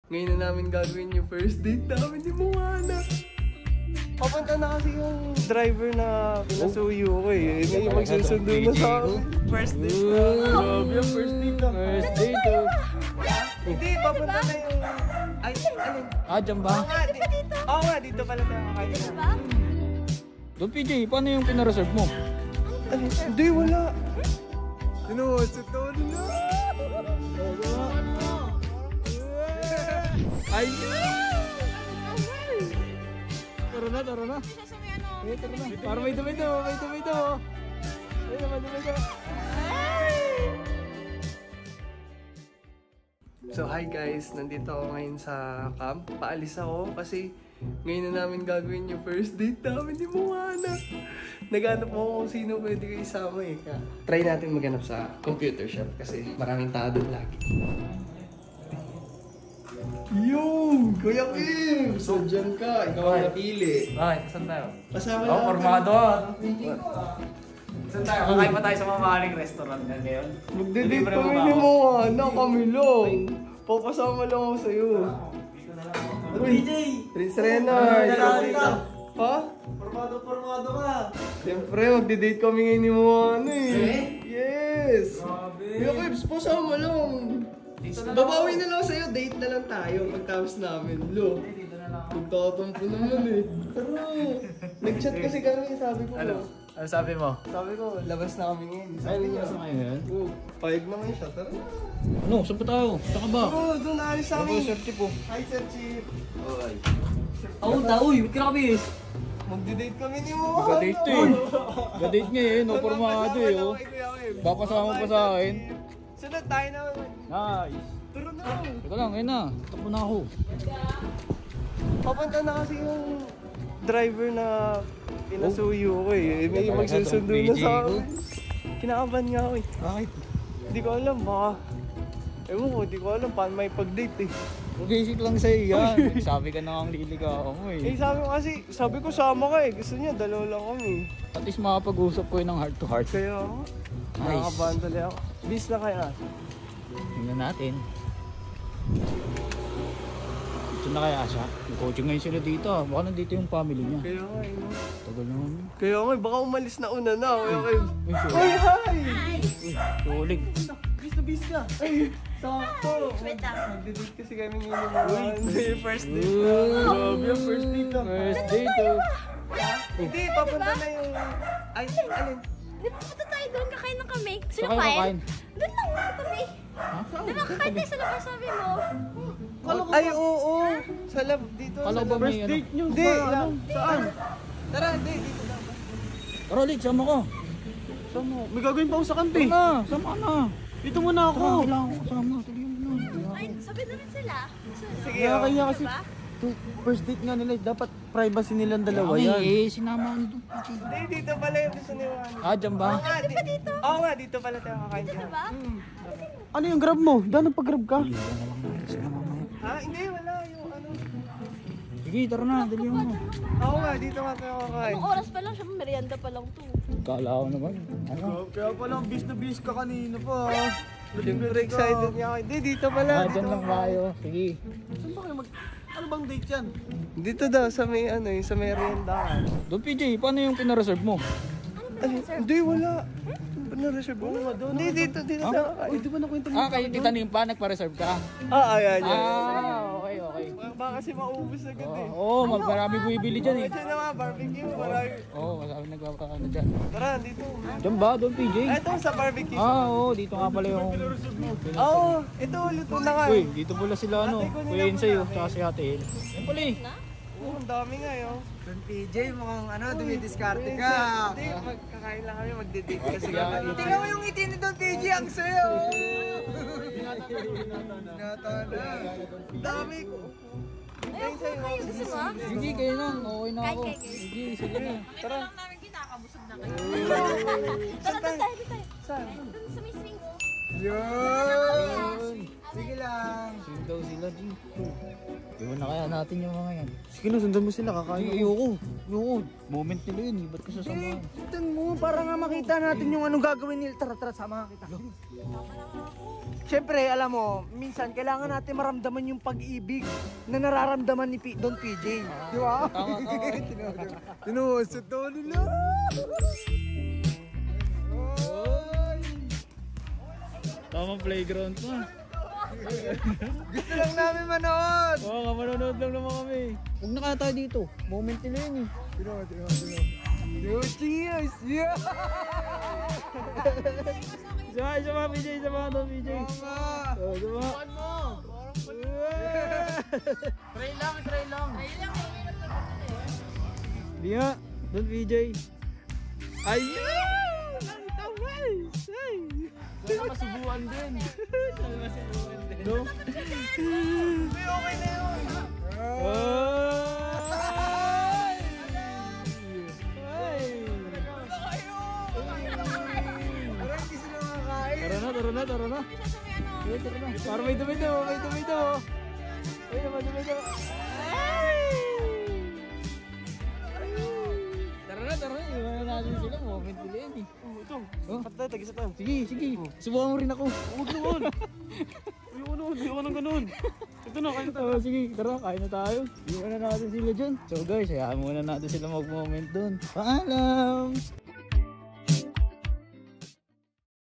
Ngayon na namin gagawin yung first date namin ni Moana. Papunta na kasi yung driver na pinasuyo ko eh. May magsusundo na sa akin. First date na. Grabe yung first date na. First date oh. Hindi, papunta na yung... Ay, alin? Ah, dyan ba? Oo nga, dito pala tayo kakain. Dito ba? Doon PJ, paano yung pinareserve mo? Hindi, wala. Sinuwasot na wala na. Ay! Tara na, tara na. Ay, tara na. Para may dumi ito, may dumi ito. Ay, may dumi ito. So hi guys, nandito ako ngayon sa camp. Paalis ako kasi ngayon na namin gagawin yung first date namin ni Moana. Naghanap ako kung sino pwede ko isama eh. Try natin maghanap sa computer shop kasi maraming tao doon lagi. Yo! Kuya Kim! So dyan ka, ikaw ang napili. Bakit? Saan tayo? Kasama Oo, formado. Saan tayo? Kakain pa tayo sa mamahaling restaurant na ngayon. Magde-date kami ni Moana, kami lang. Papasama lang ako sa'yo. DJ! Prince Renard! Ha? Formado ka! Siyempre, magde-date kami ngayon ni Moana eh. Yes! Kuya Kibs, pasama lang. Babawi na lang sa'yo, date na lang tayo pagtapos namin. Lo, magtatampo naman eh. Tara, nag-chat kasi kami, sabi ko. Ano? Ano sabi mo? Sabi ko, labas na kami ngayon. Sabi niya, ngayon? oh, payag naman siya, tara. Ano? Saan pa tayo? Saan ka ba? Oo, doon naalis kami. Ako, Sir Chip oh. Hi, Sir Chip. Oy. Ako, taoy! Ba't ka nakabihis? Magde-date kami ni Moana. Gadate eh. Gadate nga eh, no formado eh oh. Papasama pa sa akin. Sunod tayo naman. Nice. Turo na. Teka lang, ayun na. Takbo na ako. Papunta na kasi yung driver na pinasuyo ko eh. May magsusundo na sa akin. Kinakabahan nga ako eh. Bakit? Hindi ko alam, baka... Ewan ko, hindi ko alam paano may pag-date eh. Basic lang sa'yo yan. Sabi ka na ang liligaw mo eh. Sabi ko sama ka eh. Gusto niya, dalawa lang kami. At least makapag-usap ko yun ng heart to heart. Kaya ako, nakakabahan tuloy ako. Bis na kaya. Tingnan natin. Ito na kaya siya. Nag-coaching ngayon sila dito ah. Baka nandito yung family niya. Kaya nga eh. No? Tagal naman. Kaya nga eh, baka umalis na una na. Kaya kayo. Uy, Ay, hi! sulig. Bis na bis ka. Ay, sakto. Wait lang. Magde-date kasi kami ngayon. Yung first date na. Grabe yung first date na. First date oh. Hindi, papunta na yung... Ay, alin? Di ba punta tayo doon? Kakain na kami. Gusto Saan na kayo kain? kakain? Doon lang muna kami. Ha? Di ba kakain tayo sa labas sabi mo? Ay, oo. Sa lab, dito. Kala ba may ano? Hindi, saan? Tara, hindi, dito lang. Tara ulit, sama ko. Sama, may gagawin pa ako sa kampi. Sama ka na. Dito muna ako. Kailangan ko kasama. Tignan mo na. Ay, sabi na rin sila. Sige, Kaya kasi Diba? first date nga nila, dapat privacy nilang dalawa yan. Eh, sinama ko doon. Hindi, dito pala yung gusto ni Juan. Ah, dyan ba? Oo nga, dito pala tayo kakain Dito dyan. na ba? Ano yung grab mo? Dahil pag-grab ka? Ha? Hindi, wala yung ano. Sige, tara na. Dali mo. Oo nga, dito nga tayo kakain. Anong oras pa lang siya? Merienda pa lang to. Kala ko naman. Ano? Kaya palang bis na bis ka kanina pa. Siyempre excited nga ako. Hindi, dito pala. Ah, dyan lang tayo. Sige. Saan ba kayo ano bang date yan? Dito daw, sa may ano, yung sa may meriendahan. Doon PJ, paano yung pinareserve mo? Hindi, wala. Na-reserve mo? Hindi, dito tayo kakain. Uy, di ba nakwento mo? Ah, kayo titanim pa, nagpa-reserve ka? Ayan. Ah, okay. Baka kasi maubos agad eh. Oo, marami bumibili dyan eh. Diyan naman, barbecue. Marami. Oo, marami nagpapakaano dyan. Tara, dito. Dyan ba? Doon PJ? Ito sa barbecue. Oo, dito nga pala yung... Oo, ito luto na nga. Uy, dito pala sila ano, Kuya Insay tsaka si Ate El. Yan pala eh. Ang dami nga yun. PJ, mukhang ano, dumidiskarte ka. Hindi, magkakain lang kami, magde-date kasi Yeah, kami. Tingnan mo yung ngiti ni Don PJ, ang sayo. Natana. Dami ko. Ayun, kayo gusto mo? Sige, kayo lang. Okay na ako. Kain. Sige, sige na. Tara. namin kinakabusog na kayo. Tara, doon tayo. Saan? Doon sa may swing. Yun. Sige lang. Sige daw sila dito. Iwan na kaya natin yung mga yan. Sige na, sundan mo sila, kakain. Ayoko. Moment nila yun. Ba't ka sasamahan? Sundan mo, para nga makita natin yung anong gagawin nila. Tara, sama kita. Siyempre, alam mo, minsan kailangan natin maramdaman yung pag-ibig na nararamdaman ni Don PJ. Di ba? Tama. Tinusot daw nila. Tamang playground mo. Gusto lang namin manood. Oo, manonood lang naman kami. Huwag na kaya tayo dito. Moment nila yun eh. Yo, cheers! Yeah! Isa pa, PJ. Isa pa doon, PJ. Mama! Oh, isa pa. Try lang. Ayun lang, uminom na ba Di nga. Doon, PJ. Ayun! Ang tawais! Ay! Sana masubuan din. No? Okay na yun! Parang hindi sila makakain. Tara na. Isa sa may ano. Tara na. Para may dumi daw. Ay, naman dumi daw. Tara na. Iwan na natin sila. Moment nila yan eh. Ito, Oh. patay, tag-isa tayo. Sige. Subukan mo rin ako. Huwag naman! Ayoko nang ganun. Ito na, kain na tayo. Oh, sige, tara, kain na tayo. Iwan na natin sila dyan. So guys, hayaan muna natin sila mag-moment dun. Paalam!